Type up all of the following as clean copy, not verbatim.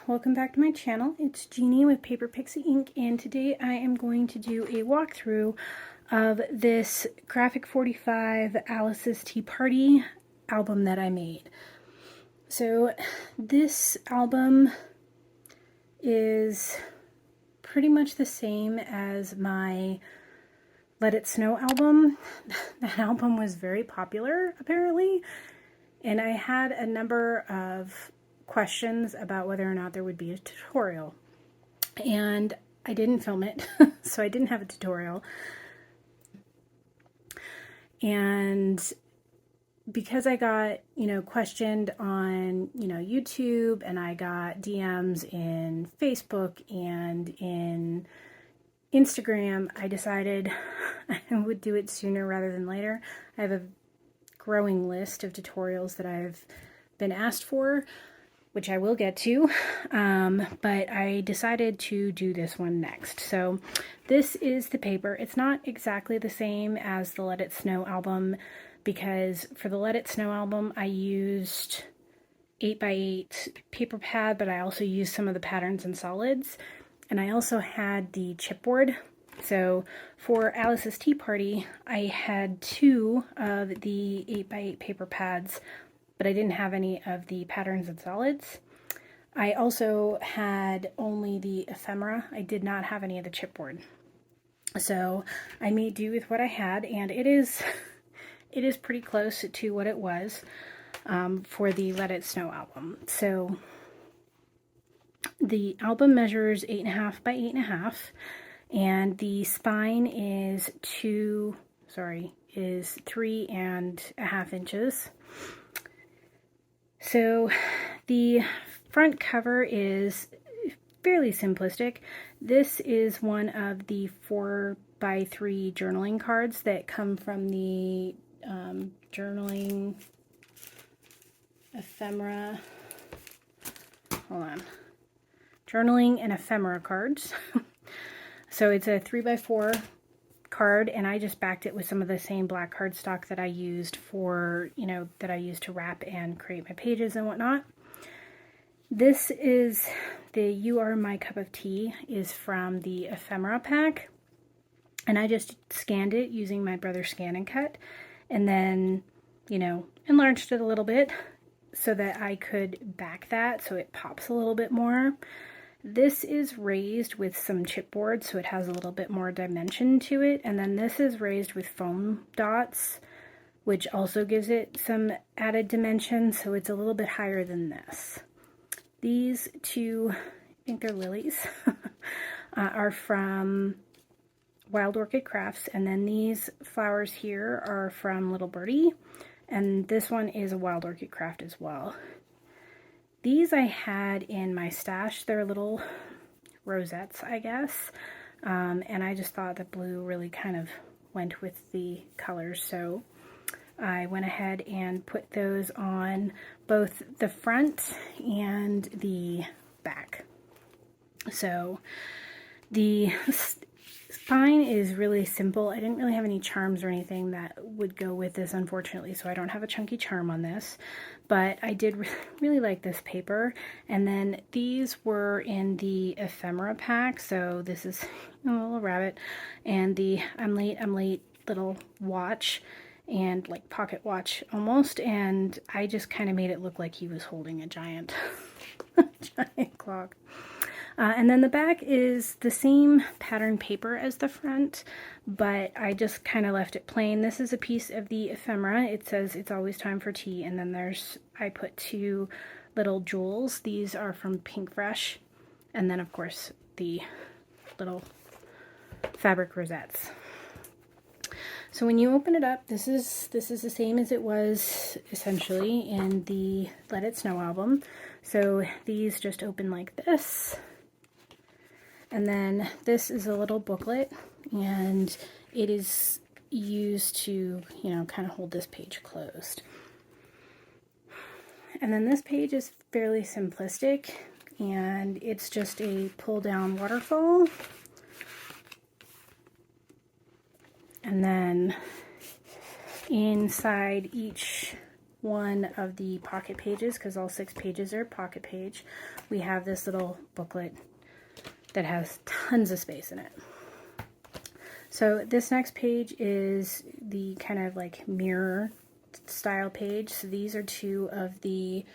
welcome back to my channel. It's Jeannie with Paper Pixie Ink, and today I am going to do a walkthrough of this Graphic 45 Alice's Tea Party album that I made. So this album is pretty much the same as my Let It Snow album. That album was very popular, apparently, and I had a number of questions about whether or not there would be a tutorial, and I didn't film it, so I didn't have a tutorial. And because I got, questioned on, YouTube, and I got DMs in Facebook and in Instagram, I decided I would do it sooner rather than later. I have a growing list of tutorials that I've been asked for, which I will get to, but I decided to do this one next. So this is the paper. It's not exactly the same as the Let It Snow album, because for the Let It Snow album I used 8x8 paper pad, but I also used some of the patterns and solids, and I also had the chipboard. So for Alice's Tea Party I had 2 of the 8x8 paper pads, but I didn't have any of the patterns and solids. I also had only the ephemera. I did not have any of the chipboard. So I made do with what I had, and it is pretty close to what it was for the Let It Snow album. So the album measures 8.5 by 8.5, and the spine is 3.5 inches. So the front cover is fairly simplistic. This is one of the 4x3 journaling cards that come from the journaling ephemera. Journaling and ephemera cards. So it's a 3x4 card, and I just backed it with some of the same black cardstock that I used for, that I used to wrap and create my pages and whatnot. This is the You Are My Cup of Tea, is from the ephemera pack, and I just scanned it using my brother's Scan and Cut, and then, enlarged it a little bit so that I could back that so it pops a little bit more. This is raised with some chipboard, so it has a little bit more dimension to it, and then this is raised with foam dots, which also gives it some added dimension, so it's a little bit higher than this. These 2, I think they're lilies, are from Wild Orchid Crafts, and then these flowers here are from Little Birdie, and this one is a Wild Orchid Craft as well. These I had in my stash. They're little rosettes, I guess, and I just thought the blue really kind of went with the colors, so I went ahead and put those on both the front and the back. So the spine is really simple. I didn't really have any charms or anything that would go with this, unfortunately, so I don't have a chunky charm on this, but I did really like this paper. And then these were in the ephemera pack, so this is a little rabbit, and the I'm late little watch, and like pocket watch almost, and I just kind of made it look like he was holding a giant giant clock. And then the back is the same pattern paper as the front, but I just kind of left it plain. This is a piece of the ephemera. It says It's Always Time for Tea, and then I put 2 little jewels. These are from Pink Fresh, and then of course the little fabric rosettes. So when you open it up, this is the same as it was essentially in the Let It Snow album. So these just open like this. And then this is a little booklet, and it is used to, kind of hold this page closed. And then this page is fairly simplistic, and it's just a pull-down waterfall. And then inside each one of the pocket pages, because all 6 pages are pocket page, we have this little booklet that has tons of space in it. So this next page is the kind of like mirror style page. So these are 2 of the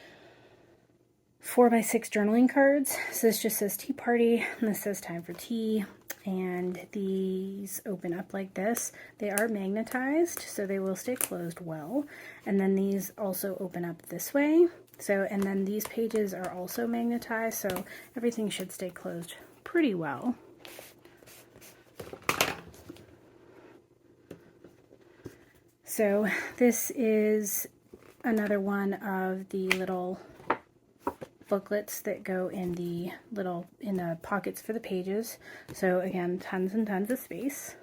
4x6 journaling cards. So this just says tea party, and this says time for tea. And these open up like this. They are magnetized, so they will stay closed well. And then these also open up this way. So, and then these pages are also magnetized, so everything should stay closed pretty well. So this is another one of the little booklets that go in the pockets for the pages. So again, tons and tons of space.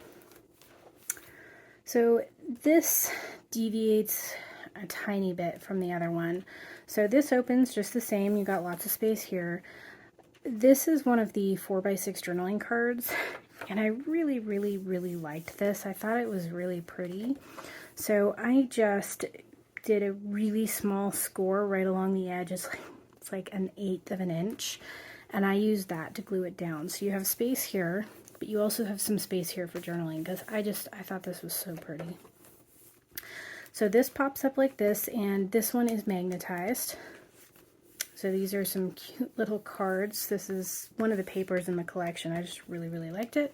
So this deviates a tiny bit from the other one. So this opens just the same. You got lots of space here. This is one of the 4x6 journaling cards, and I really, really, really liked this. I thought it was really pretty. So I just did a really small score right along the edge. It's like 1/8 of an inch, and I used that to glue it down. So you have space here, but you also have some space here for journaling, because I thought this was so pretty. So this pops up like this, and this one is magnetized. So these are some cute little cards. This is one of the papers in the collection. I just really, really liked it.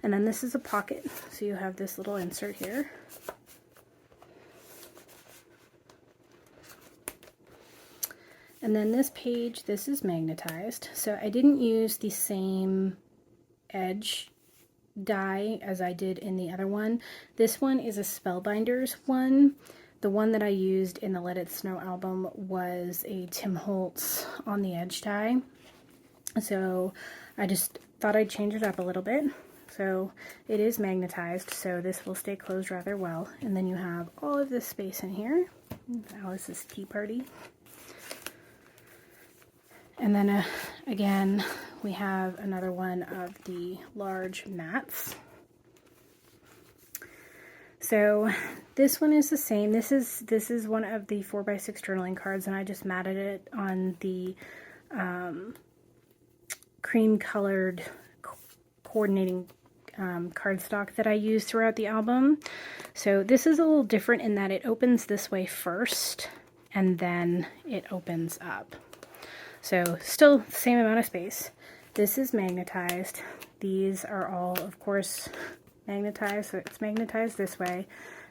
And then this is a pocket, so you have this little insert here. And then this page, this is magnetized. So I didn't use the same edge die as I did in the other one. This one is a Spellbinders one. The one that I used in the Let It Snow album was a Tim Holtz on the edge die. So I just thought I'd change it up a little bit. So it is magnetized, so this will stay closed rather well. And then you have all of this space in here. Alice's Tea Party. And then again, we have another one of the large mats. So this one is the same. This is one of the 4x6 journaling cards, and I just matted it on the cream colored coordinating cardstock that I used throughout the album. So this is a little different in that it opens this way first, and then it opens up. So still the same amount of space. This is magnetized. These are all, of course, magnetized. So it's magnetized this way,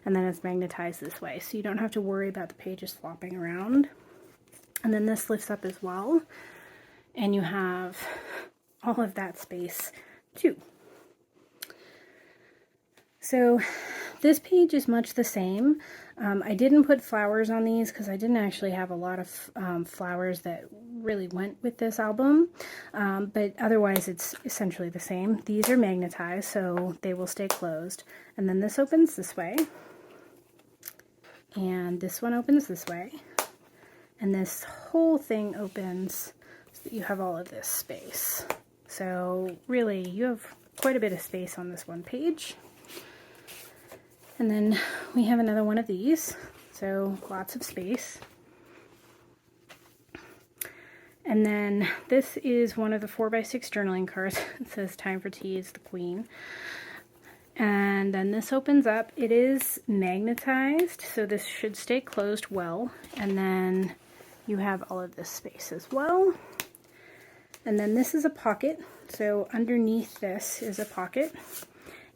and then it's magnetized this way. So you don't have to worry about the pages flopping around. And then this lifts up as well. And you have all of that space too. So this page is much the same. I didn't put flowers on these because I didn't actually have a lot of flowers that really went with this album, but otherwise it's essentially the same. These are magnetized, so they will stay closed. And then this opens this way, and this one opens this way, and this whole thing opens so that you have all of this space. So really, you have quite a bit of space on this one page. And then we have another one of these, so lots of space. And then this is one of the 4x6 journaling cards. It says time for tea, it's the queen. And then this opens up. It is magnetized, so this should stay closed well. And then you have all of this space as well. And then this is a pocket. So underneath this is a pocket.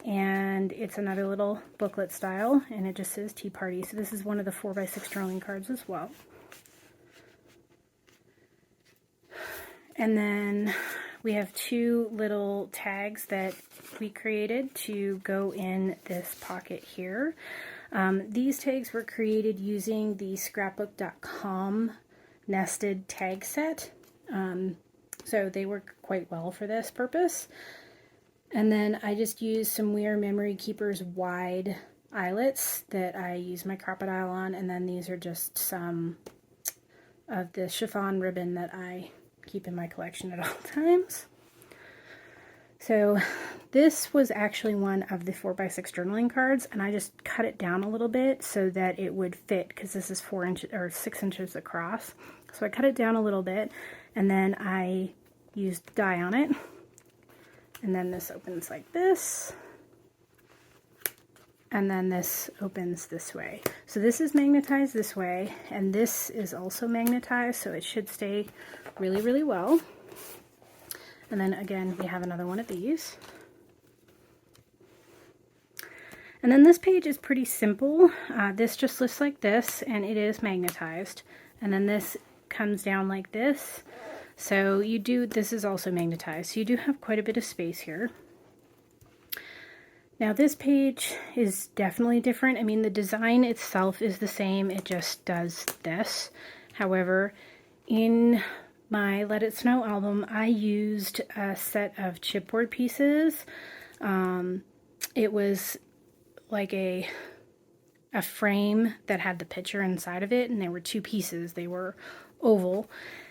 And it's another little booklet style, and it just says Tea Party. So this is one of the 4x6 journaling cards as well. And then we have 2 little tags that we created to go in this pocket here. These tags were created using the Scrapbook.com nested tag set. So they work quite well for this purpose. And then I just used some Weir Memory Keepers wide eyelets that I use my crocodile on, and then these are just some of the chiffon ribbon that I keep in my collection at all times. So this was actually one of the 4x6 journaling cards, and I just cut it down a little bit so that it would fit, because this is 4 inches or 6 inches across. So I cut it down a little bit, and then I used dye on it. And then this opens like this. And then this opens this way. So this is magnetized this way, and this is also magnetized, so it should stay really, really well. And then again, we have another one of these. And then this page is pretty simple. This just looks like this, and it is magnetized. And then this comes down like this. So this is also magnetized. So you do have quite a bit of space here. Now this page is definitely different. I mean, the design itself is the same. It just does this. However, in my Let It Snow album, I used a set of chipboard pieces. It was like a frame that had the picture inside of it, and there were two pieces. They were oval,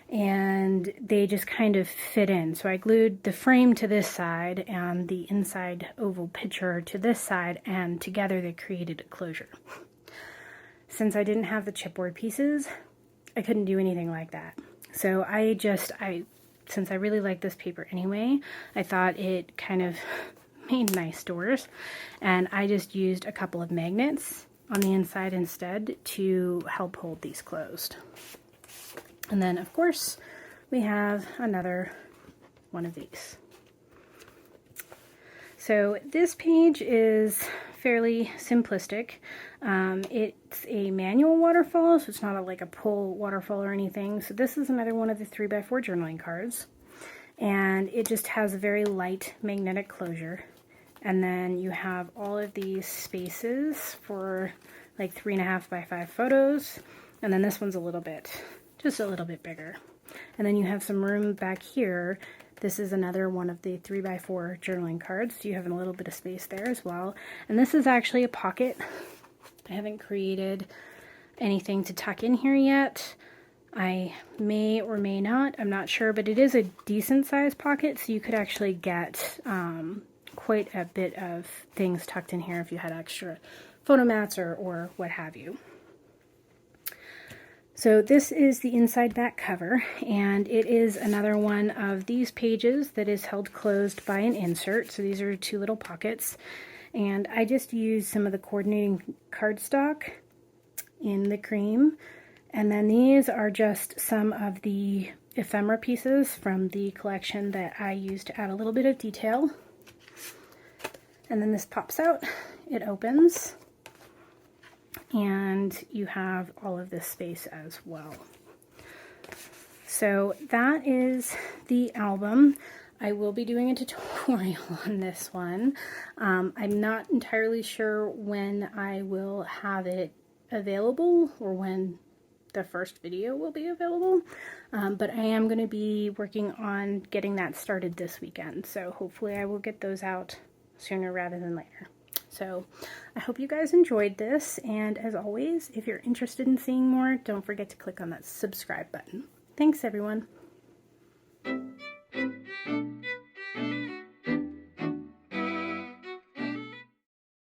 and they just kind of fit in. So I glued the frame to this side and the inside oval picture to this side, and together they created a closure. Since I didn't have the chipboard pieces, I couldn't do anything like that. So since I really like this paper anyway, I thought it kind of made nice doors, and I just used a couple of magnets on the inside instead to help hold these closed. And then of course we have another one of these. So this page is fairly simplistic. It's a manual waterfall, so it's not like a pull waterfall or anything. So this is another one of the 3x4 journaling cards, and it just has a very light magnetic closure. And then you have all of these spaces for like 3.5 by 5 photos, and then this one's just a little bit bigger. And then you have some room back here. This is another one of the 3x4 journaling cards. So you have a little bit of space there as well. And this is actually a pocket. I haven't created anything to tuck in here yet. I may or may not, I'm not sure, but it is a decent sized pocket, so you could actually get quite a bit of things tucked in here if you had extra photo mats or what have you. So this is the inside back cover, and it is another one of these pages that is held closed by an insert. So these are two little pockets, and I just used some of the coordinating cardstock in the cream, and then these are just some of the ephemera pieces from the collection that I used to add a little bit of detail. And then this pops out, it opens, and you have all of this space as well. So that is the album. I will be doing a tutorial on this one. I'm not entirely sure when I will have it available or when the first video will be available, but I am going to be working on getting that started this weekend. So hopefully I will get those out sooner rather than later. So I hope you guys enjoyed this, and as always, if you're interested in seeing more, don't forget to click on that subscribe button. Thanks, everyone.